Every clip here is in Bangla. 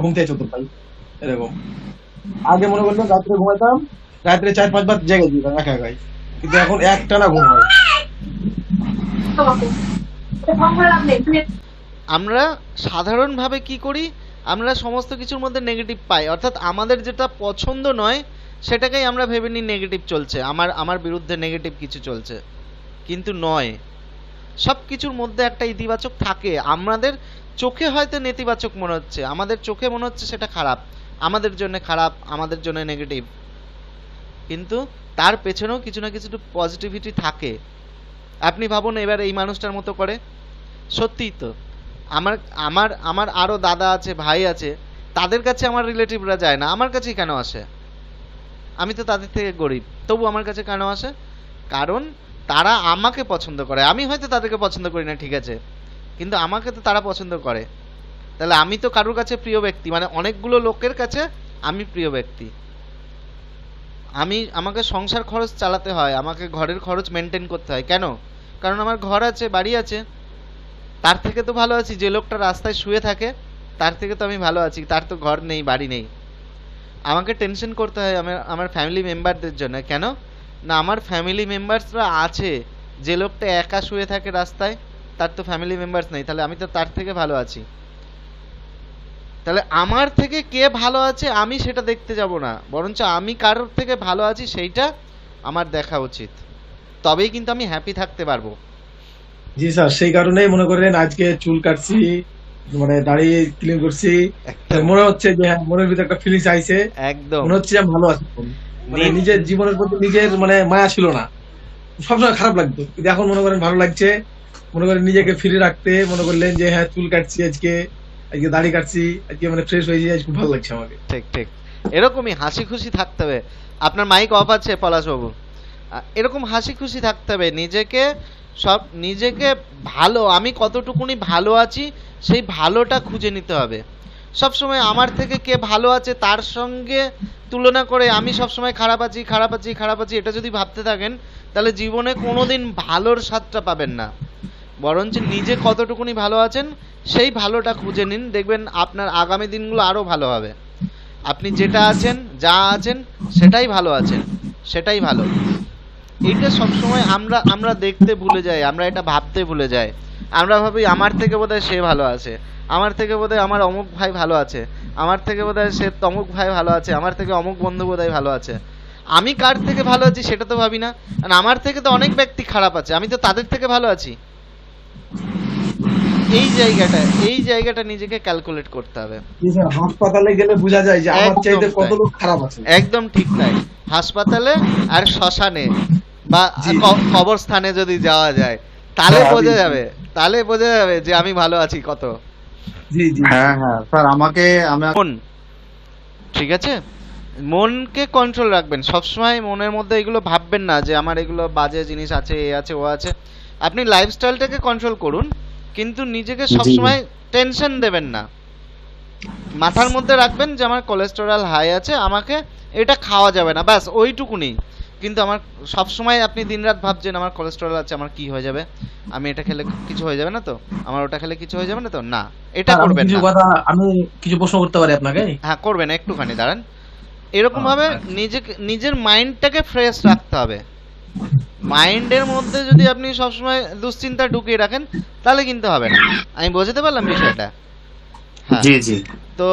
ঘুম থেকে চতুর ভাই এরকম। আগে মনে করলাম রাত্রে ঘুমাইতাম, রাত্রে 4-5 বার জেগে যেতাম একা একাই, কিন্তু এখন একটানা ঘুম হয়। আমরা সাধারণভাবে কি করি, আমরা সমস্ত কিছুর মধ্যে নেগেটিভ পাই, অর্থাৎ আমাদের যেটা পছন্দ নয় সেটাকেই আমরা ভেবে নিই নেগেটিভ চলছে, আমার আমার বিরুদ্ধে নেগেটিভ কিছু চলছে, কিন্তু নয়। সব কিছুর মধ্যে একটা ইতিবাচক থাকে। আমাদের চোখে হয়তো নেতিবাচক মনে হচ্ছে, আমাদের চোখে মনে হচ্ছে সেটা খারাপ, আমাদের জন্য খারাপ, আমাদের জন্য নেগেটিভ, কিন্তু তার পেছনেও কিছু না কিছু পজিটিভিটি থাকে। আপনি ভাবুন এবার এই মানুষটার মতো করে, সত্যিই তো আমার আমার আমার আরো দাদা আছে, ভাই আছে, তাদের কাছে আমার রিলেটিভরা যায় না, আমার কাছেই কেন আসে? আমি তো তাদের থেকে গরিব, তবু আমার কাছে কেন আসে? কারণ তারা আমাকে পছন্দ করে। আমি হয়তো তাদেরকে পছন্দ করি না, ঠিক আছে, কিন্তু আমাকে তো তারা পছন্দ করে। তাহলে আমি তো কারোর কাছে প্রিয় ব্যক্তি, মানে অনেকগুলো লোকের কাছে আমি প্রিয় ব্যক্তি। আমাকে সংসার খরচ চালাতে হয়, আমাকে ঘরের খরচ মেনটেন করতে হয়, কেন? কারণ আমার ঘর আছে, বাড়ি আছে। তার থেকে তো ভালো আছি যে লোকটা রাস্তায় শুয়ে থাকে, তার থেকে তো আমি ভালো আছি, তার তো ঘর নেই, বাড়ি নেই। আমাকে টেনশন করতে হয় আমার আমার ফ্যামিলি মেম্বারদের জন্য, কেন? না, আমার ফ্যামিলি মেম্বার্সরা আছে। যে লোকটা একা শুয়ে থাকে রাস্তায়, তার তো ফ্যামিলি মেম্বার্স নেই, তাহলে আমি তো তার থেকে ভালো আছি। তাহলে আমার থেকে কে ভালো আছে আমি সেটা দেখতে যাব না, বরঞ্চ আমি কারোর থেকে ভালো আছি সেইটা আমার দেখা উচিত, তবেই কিন্তু আমি হ্যাপি থাকতে পারবো। জি স্যার, সেই কারণেই মনে করেন আজকে চুল কাটছি, মানে দাড়ি ক্লিন করছি। একদম মনে হচ্ছে যে হ্যাঁ, মনের ভিতরে একটা ফিলিংস আইছে, একদম মনে হচ্ছে যে আমি ভালো আছি এখন। মানে নি- নিজের জীবনের প্রতি নিজের মানে মায়া ছিল না, সবসময় খারাপ লাগতো, কিন্তু এখন মনে করেন ভালো লাগছে। মনে করেন নিজেকে ফ্রি রাখতে মনে করলেন যে হ্যাঁ চুল কাটছি আজকে, আজকে দাড়ি কাটছি, আজকে মানে ফ্রেশ হয়ে যাই, খুব ভালো লাগছে আমাকে। ঠিক ঠিক, এরকমই হাসি খুশি থাকতে হবে। আপনার মাইক অফ আছে পলাশবাবু? এরকম হাসি খুশি থাকতে হবে, নিজেকে নিজেকে ভালো, আমি কতটুকুনি ভালো আছি সেই ভালোটা খুঁজে নিতে হবে। সবসময় আমার থেকে কে ভালো আছে তার সঙ্গে তুলনা করে আমি সবসময় খারাপ আছি খারাপ আছি খারাপ আছি এটা যদি ভাবতে থাকেন, তাহলে জীবনে কোনোদিন ভালোর স্বাদটা পাবেন না। বরঞ্চ নিজে কতটুকুনি ভালো আছেন সেই ভালোটা খুঁজে নিন, দেখবেন আপনার আগামী দিনগুলো আরো ভালো হবে। আপনি যেটা আছেন, যা আছেন, সেটাই ভালো আছেন, সেটাই ভালো। এটা সবসময় আমরা আমরা দেখতে ভুলে যাই, আমরা এটা ভাবতে ভুলে যাই। আমরা ভাবি আমার থেকে বোধহয় সে ভালো আছে, আমার থেকে বোধহয় আমার অমুক ভাই ভালো আছে, আমার থেকে বোধহয় সে তমুক ভাই ভালো আছে, আমার থেকে অমুক বন্ধু বোধহয় ভালো আছে। আমি কার থেকে ভালো আছি সেটা তো ভাবি না। আর আমার থেকে তো অনেক ব্যক্তি খারাপ আছে, আমি তো তাদের থেকে ভালো আছি। এই জায়গাটা এই জায়গাটা নিজেকে ক্যালকুলেট করতে হবে। জি স্যার, হাসপাতালে গেলে বোঝা যায় যে আমার একদম চাইতে কত তাই, লোক খারাপ আছে। একদম ঠিক তাই। হাসপাতালে আর শ্মশানে বা জি কবরস্থানে যদি যাওয়া যায়, তাহলে হ্যাঁ, জি বোঝা জি যাবে, তাহলে বোঝা যাবে যে আমি ভালো আছি কত। জি জি হ্যাঁ হ্যাঁ স্যার, আমাকে আমি মন, ঠিক আছে, মনকে কন্ট্রোল রাখবেন সবসময়। মনের মধ্যে এগুলো ভাববেন না যে আমার এগুলো বাজে জিনিস আছে, এ আছে ও আছে। আপনি লাইফস্টাইলটাকে কন্ট্রোল করুন, কিন্তু নিজেকে জি সবসময় টেনশন দেবেন না। মাথার মধ্যে রাখবেন যে আমার কোলেস্টেরল হাই আছে, আমাকে এটা খাওয়া যাবে না, ব্যাস ওইটুকুনি। কিন্তু আমার সবসময় আপনি দিনরাত ভাবছেন আমার কোলেস্টেরল আছে, আমার কি হয়ে যাবে, আমি এটা খেলে কিছু হয়ে যাবে না তো, আমার ওটা খেলে কিছু হয়ে যাবে না তো, না, এটা স্যার, করবেন না। আমি কিছু প্রশ্ন করতে পারি আপনাকে? হ্যাঁ করবেন, একটুখানি দাঁড়ান। এরকম ভাবে নিজেকে, নিজের মাইন্ডটাকে ফ্রেশ রাখতে হবে। মাইন্ডের মধ্যে যদি আপনি সবসময় দুশ্চিন্তা ঢুকিয়ে রাখেন, তাহলে কিন্তু হবে না। আমি বোঝাতে পারলাম বিষয়টা? হ্যাঁ। জি জি। তো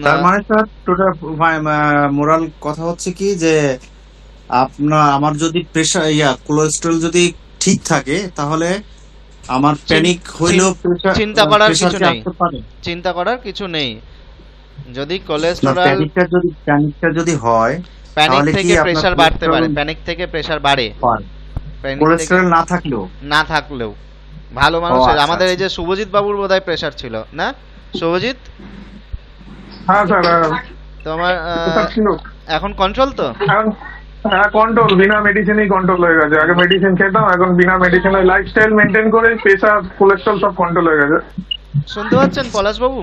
তার মানে স্যার টোটাল মোরাল কথা হচ্ছে কি যে আমার যদি প্রেশার কোলেস্ট্রল যদি ঠিক থাকে, তাহলে আমার প্যানিক হইলেও চিন্তা করার প্রেশার কিছু কি নেই, আসতে পারে? চিন্তা করার কিছু নেই। যদি না, কোলেস্টেরল, প্যানিকটা যদি হয় প্যানিক তাহলে কি থেকে আপনার প্রেসার বাড়তে পারে, কোলেস্ট্রল প্যানিক থেকে প্রেসার বাড়ে, হয়? প্যানিক থেকে কোলেস্ট্রল না থাকলেও? না থাকলেও ভালো ও মানুষের, আচ্ছা আমাদের এই আচ্ছা। যে শুভজিৎ বাবুর বোধহয় প্রেসার ছিল না? শুভজিৎ, হ্যাঁ স্যার, তোমার স্যার ছিল। এখন কন্ট্রোল তো? এখন হ্যাঁ, কন্ট্রোল, বিনা মেডিসিনেই কন্ট্রোল হয়ে গেছে। আগে মেডিসিন খেতাম, এখন বিনা মেডিসিনে লাইফস্টাইল মেনটেন করে প্রেশার কোলেস্ট্রল সব কন্ট্রোল হয়ে গেছে। শুনতে পাচ্ছেন পলাশ বাবু?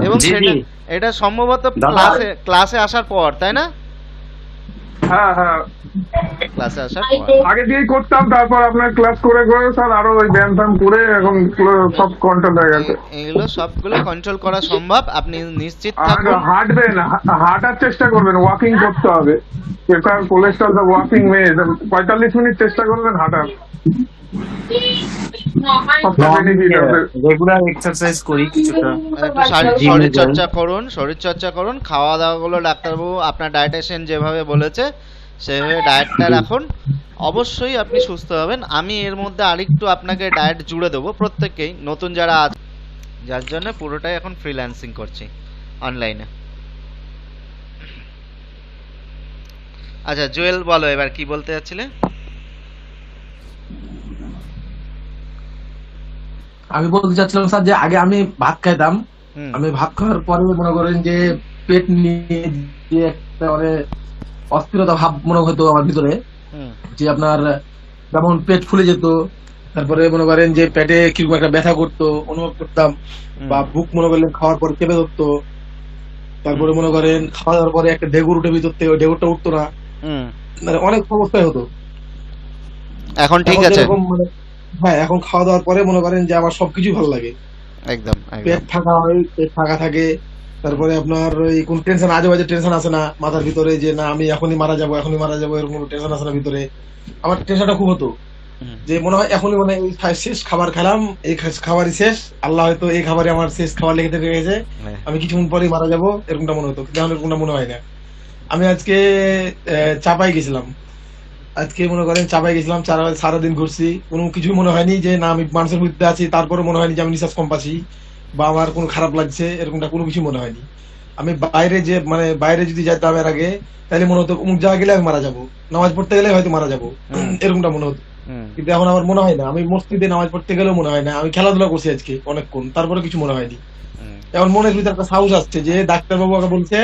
এবং জি সেটা, জি এটা সম্ভবত দাদা। ক্লাসে আসার পর, তাই না? হ্যাঁ হ্যাঁ ক্লাসে আসার পর। আগে দিয়েই করতাম, তারপর আপনার ক্লাস করে করে স্যার আরো ওই ব্যায়াম ট্যাম করে এখন সব কন্ট্রোল হয়ে গেছে। এগুলো সবগুলো কন্ট্রোল করা সম্ভব, আপনি নিশ্চিত আর থাকুন। হাঁটবেন, হাঁটার চেষ্টা করবেন, ওয়াকিং করতে হবে। প্রেসার কোলেস্ট্রল সব ওয়াকিং 45 মিনিট চেষ্টা করবেন হাঁটার, সবচেয়ে বেনিফিট হবে। রেগুলার এক্সারসাইজ করি কিছুটা। একটু শরীর চর্চা করুন, শরীর চর্চা করুন, খাওয়া দাওয়া গুলো ডাক্তারবাবু আপনার ডায়েটিশিয়ান যেভাবে বলেছে সেভাবে ডায়েটটা রাখুন, অবশ্যই আপনি সুস্থ হবেন। আমি এর মধ্যে আরেকটু আপনাকে ডায়েট জুড়ে দেবো প্রত্যেককেই, নতুন যারা আছে, যার জন্য পুরোটাই এখন ফ্রিল্যান্সিং করছি অনলাইনে। আচ্ছা জুয়েল বলো এবার কি বলতে যাচ্ছিলে? আমি বলতে চাচ্ছিলাম স্যার যে আগে আমি ভাত খাইতাম, হুম, আমি ভাত খাওয়ার পরে মনে করেন যে পেট নিয়ে যে একটা মানে অস্থিরতা ভাব মনে হতো আমার ভিতরে, হুম, যে আপনার যেমন পেট ফুলে যেত, তারপরে মনে করেন যে পেটে কিরকম একটা ব্যথা করতো অনুভব করতাম, বা বুক মনে করলেন খাওয়ার পর চেপে ধরতো, তারপরে মনে করেন খাওয়া দাওয়ার পরে একটা ঢেকুর উঠে ভিতর থেকে, ওই ঢেকুরটা উঠতো না, হুম। মানে অনেক সমস্যাই হতো। এখন ঠিক এখন আছে? যেরকম মানে হ্যাঁ, এখন খাওয়া দাওয়ার পরে মনে করেন যে আমার সবকিছু ভালো লাগে, একদম পেট একদম। ফাঁকা হয়, পেট ফাঁকা থাকে, তারপরে আপনার ওই কোন টেনশন, আজে বাজে টেনশন আসে না মাথার ভিতরে, যে না আমি এখনই মারা যাবো এখনই মারা যাবো, এরকম কোনো টেনশন আসে না ভিতরে। আমার টেনশনটা খুব হতো, হুম, যে মনে হয় এখনই মানে এই শেষ খাবার খেলাম, এই খাবারই শেষ, আল্লাহ হয়তো এই খাবারই আমার শেষ খাবার লিখে থেকে গেছে, হ্যাঁ। আমি কিছুক্ষণ পরেই মারা যাবো, এরকমটা মনে হতো। কিন্তু এখন এরকমটা মনে হয় না। আমি আজকে চাপাই গেছিলাম, আজকে মনে করেন চাপাই গেছিলাম, সারাদিন ঘুরছি, কোনো কিছুই মনে হয়নি যে না আমি মানুষের মধ্যে আছি, তারপরে মনে হয়নি যে আমি নিঃশ্বাস কম পাচ্ছি বা আমার কোনো খারাপ লাগছে, এরকমটা কোনো কিছু মনে হয়নি। আমি বাইরে যে মানে বাইরে যদি যেতাম এর আগে, তাহলে মনে হতো অমুক জায়গায় গেলে আমি মারা যাবো, নামাজ পড়তে গেলে হয়তো মারা যাবো, এরকমটা মনে হতো। হুম, কিন্তু এখন আমার মনে হয় না, আমি মসজিদে নামাজ পড়তে গেলেও মনে হয় না, আমি খেলাধুলা করছি আজকে অনেকক্ষণ, তারপরে কিছু মনে হয়নি। হুম। এখন মনের ভিতরে একটা সাহস আসছে যে ডাক্তারবাবু আমাকে বলছে,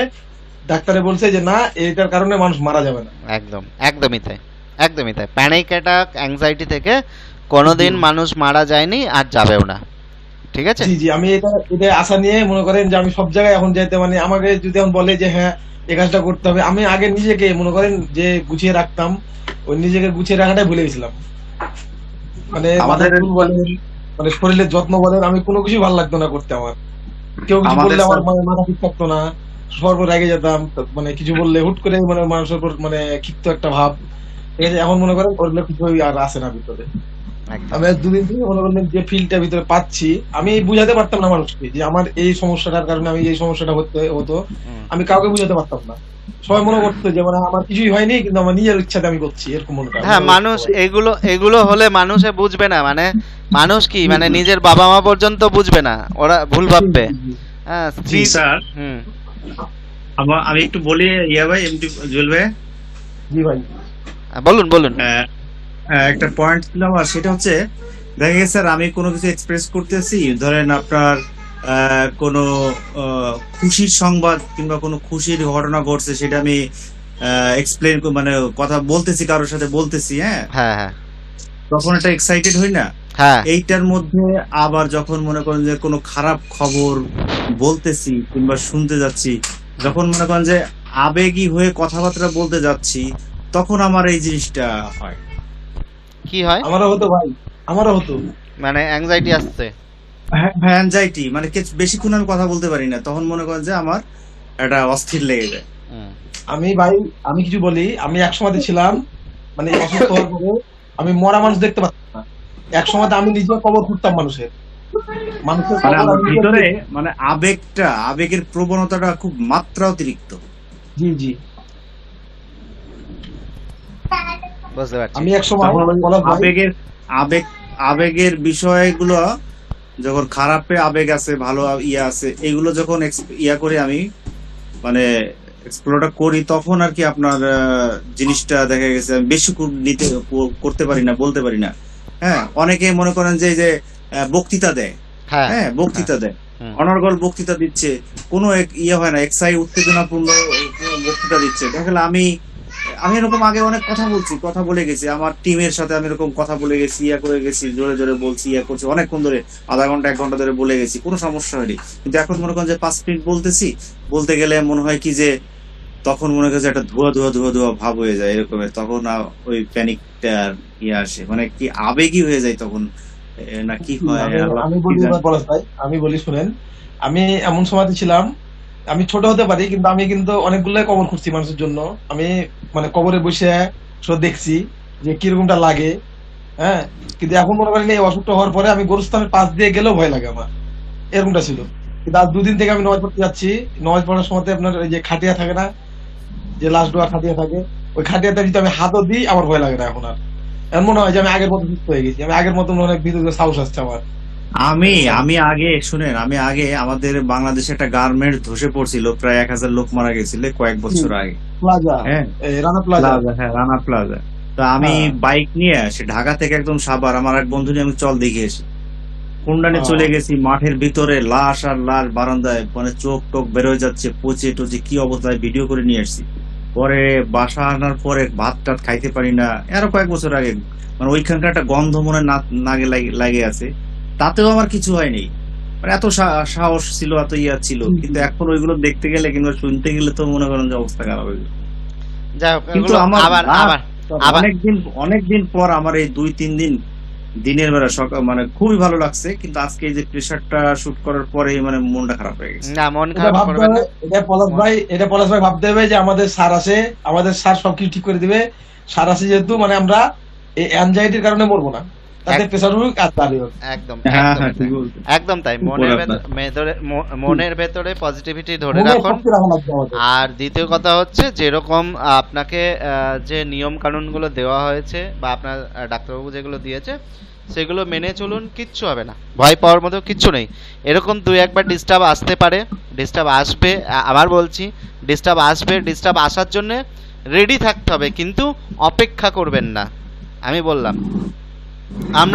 ডাক্তারে বলছে যে না এইটার কারণে মানুষ মারা যাবে না। একদম একদমই তাই, একদমই তাই। প্যানিক অ্যাটাক, অ্যাংজাইটি থেকে কোনোদিন মানুষ মারা যায়নি আর যাবেও না, ঠিক আছে? জি জি, আমি এটা এটা আশা নিয়ে মনে করেন যে আমি সব জায়গায় এখন যাইতে, মানে আমাকে যদি এখন বলে যে হ্যাঁ এই কাজটা করতে হবে, আমি আগে নিজেকে মনে করেন যে গুছিয়ে রাখতাম, ওই নিজেকে গুছিয়ে রাখাটাই ভুলে গেছিলাম। মানে আমাদের মাথার চুল বলেন, মানে শরীরের যত্ন বলেন, আমি কোনো কিছু ভালো লাগতো না করতে আমার। কেউ কিছু আমাদের বললে আমার স্যার- মানে মাথা ঠিক থাকতো না, সবার উপর রেগে যেতাম, মানে কিছু বললে হুট করে মানে মানুষের উপর মানে ক্ষিপ্ত একটা ভাব, ঠিক আছে? এখন মনে করেন করলে কিছু আর আসে না ভিতরে। একদম। আমি আজ দুদিন থেকে মনে করলেন যে ফিলটা ভিতরে পাচ্ছি, আমি বুঝাতে পারতাম না মানুষকে যে আমার এই সমস্যাটার কারণে আমি এই সমস্যাটা হতো, হুম। আমি কাউকে বুঝাতে পারতাম না। সবাই মনে করতো যে মানে আমার কিছুই হয়নি, কিন্তু আমার নিজের ইচ্ছাতে আমি করছি, এরকম মনে হয়। হ্যাঁ, মানুষ এগুলো এগুলো হলে মানুষে বুঝবে না, মানে মানুষ কি মানে নিজের বাবা মা পর্যন্ত বুঝবে না, ওরা ভুল ভাববে। হ্যাঁ, জি স্ত্রী। স্যার, হুম, আমি একটু বলি ভাই, এমডি জুয়েল ভাই। জি ভাই। বলুন বলুন। একটা পয়েন্ট ছিল আমার, সেটা হচ্ছে দেখা গেছে স্যার আমি কোনো কিছু এক্সপ্রেস করতেছি, ধরেন আপনার কোনো খুশির সংবাদ কিংবা কোনো খুশির ঘটনা ঘটছে, সেটা আমি এক্সপ্লেন মানে কথা বলতেছি, কারোর সাথে বলতেছি, হ্যাঁ, হ্যাঁ হ্যাঁ তখন একটা এক্সাইটেড হই না? হ্যাঁ। এইটার মধ্যে আবার যখন মনে করেন যে কোনো খারাপ খবর বলতেছি কিংবা শুনতে যাচ্ছি, যখন মনে করেন যে আবেগী হয়ে কথাবার্তা বলতে যাচ্ছি, তখন আমার এই জিনিসটা হয়। কি হয়? আমারও হতো ভাই, আমারও হতো। মানে অ্যাংজাইটি আসছে। অ্যাংজাইটি মানে বেশিক্ষণ আমি কথা বলতে পারি না, তখন মনে করেন যে আমার একটা অস্থির লেগে যায়। হুম, আমি ভাই, আমি কিছু বলি, আমি এক সময়তে ছিলাম মানে অসুস্থ হওয়ার পরে আমি মরা মানুষ দেখতে পাচ্ছি না, এক সময় আমি নিজে কবর খুঁড়তাম মানুষের মানে কবর আমার আমি নিজে ভিতরে খুঁড়তাম। মানে আবেগের প্রবণতাটা খুব মাত্রা অতিরিক্ত। জি জি, বুঝতে পারছি। আমি এক সময় তখন ওই বলার ভাই, আবেগের বিষয়গুলো যখন খারাপে আবেগ আছে, ভালো আছে, এগুলো যখন ইয়া করে আমি মানে এক্সপ্লোরটা করি, তখন আর কি আপনার জিনিসটা দেখা গেছে আমি বেশি করতে পারি না, বলতে পারি না। হ্যাঁ, অনেকে মনে করেন যে এই যে বক্তৃতা দেয়, হ্যাঁ হ্যাঁ বক্তৃতা দেয়, হুম। অনর্গল বক্তৃতা দিচ্ছে, কোনো ইয়ে হয় না, উত্তেজনাপূর্ণ বক্তৃতা দিচ্ছে। দেখা গেল আমি এরকম আগে অনেক কথা বলে গেছি, আমার টিমের সাথে আমি এরকম কথা বলে গেছি, ইয়া করে গেছি, জোরে জোরে বলছি, ইয়া করছি, অনেকক্ষণ ধরে, আধা ঘন্টা 1 ঘন্টা ধরে বলে গেছি, কোনো সমস্যা হয়নি। কিন্তু এখন মনে করেন যে 5 মিনিট বলতে গেলে মনে হয় কি যে তখন মনে করছে একটা ধোয়া ধোয়া ধোয়া ধোয়া ভাব হয়ে যায় এরকমের, তখন ওই প্যানিকটা ইয়ে আসে, মানে কি আবেগী হয়ে যায় তখন, না কি হয় আল্লাহ আমি কি বলি জানে। পলাশ ভাই, আমি বলি শুনেন, আমি এমন সময়তে ছিলাম, আমি ছোট হতে পারি কিন্তু আমি কিন্তু অনেকগুলো কবর খুঁজছি মানুষের জন্য। আমি মানে কবরে বসে সব দেখছি যে কিরকমটা লাগে, হ্যাঁ। কিন্তু এখন মনে করেন এই অসুখটা হওয়ার পরে আমি গরুস্থানের পাশ দিয়ে গেলেও ভয় লাগে আমার, এরকমটা ছিল। কিন্তু আজ 2 দিন থেকে আমি নামাজ পড়তে যাচ্ছি, নামাজ পড়ার সময় আপনার ওই যে খাটিয়া থাকে না, যে লাস্ট ডোয়া খাটিয়া থাকে, ওই খাটিয়াতে যদি আমি হাতও দিই আমার ভয় লাগে না এখন আর। এমন মনে হয় যে আমি আগের মতো সুস্থ হয়ে গেছি, আমি আগের মতো অনেক ভিতরে সাহস আসছে আমার। আমি আমি আগে শুনেন, আমি আগে আমাদের বাংলাদেশে একটা গার্মেন্ট ধসে পড়ছিল, প্রায় 1000 লোক মারা গেছিল কয়েক বছর আগে। প্লাজা, হ্যাঁ, রানা প্লাজা। প্লাজা, হ্যাঁ রানা প্লাজা। তো আমি হ্যাঁ। বাইক নিয়ে সে ঢাকা থেকে একদম সাভার, আমার এক বন্ধু নিয়ে আমি চল দেখে এসে কুন্ডানে হ্যাঁ। চলে গেছি, মাঠের ভিতরে লাশ আর লাশ বারান্দায়, মানে চোখ টোক বেরোয় যাচ্ছে, পচে টচে কি অবস্থায়, ভিডিও করে নিয়ে আসছি। পরে বাসা আনার পরে ভাত টাত খাইতে পারি না, আরো কয়েক বছর আগে, মানে ওইখানকার একটা গন্ধ মনে নাগে লাগে আছে, তাতেও আমার কিছু হয়নি। মানে এত সাহস ছিল, এত ইয়া ছিল, কিন্তু এখন ওইগুলো দেখতে গেলে কিংবা শুনতে গেলে তো মনে করেন যে অবস্থা খারাপ হয়ে যায়। যাই হোক, কিন্তু এগুলো আমার আবার আবার আবার অনেকদিন পর আমার এই 2-3 দিন দিনের বেলা সকাল মানে খুবই ভালো লাগছে, কিন্তু আজকে এই যে প্রেশারটা শুট করার পরে মানে মনটা খারাপ হয়ে গেছে। না, মন এটা খারাপ ভাবতে করবেন হবে, না। এটা পলাশ ভাই ভাবতে হবে যে আমাদের স্যার আছে, আমাদের স্যার সবকিছু ঠিক করে দিবে। স্যার আছে যেহেতু মানে আমরা এই অ্যাংজাইটির কারণে মরবো না, তাতে প্রেসার হোক আর দাঁড়িয়ে হোক। একদম হ্যাঁ একদম হ্যাঁ তাই। ঠিক বলছেন। একদম তাই, মনের ভেতরে পজিটিভিটি ধরে মনে রাখুন। শক্তি রাখা লাগবে আমাদের। আর দ্বিতীয় কথা হচ্ছে, যেরকম আপনাকে যে নিয়ম কানুনগুলো দেওয়া হয়েছে বা আপনার ডাক্তারবাবু যেগুলো দিয়েছে সেগুলো মেনে চলুন, কিচ্ছু হবে না, ভয় পাওয়ার মতো কিচ্ছু নেই। এরকম 2-1বার ডিস্টার্ব আসতে পারে, ডিস্টার্ব আসবে, আবার বলছি ডিস্টার্ব আসবে, ডিস্টার্ব আসার জন্য রেডি থাকতে হবে, কিন্তু অপেক্ষা করবেন না। আমি বললাম আমরা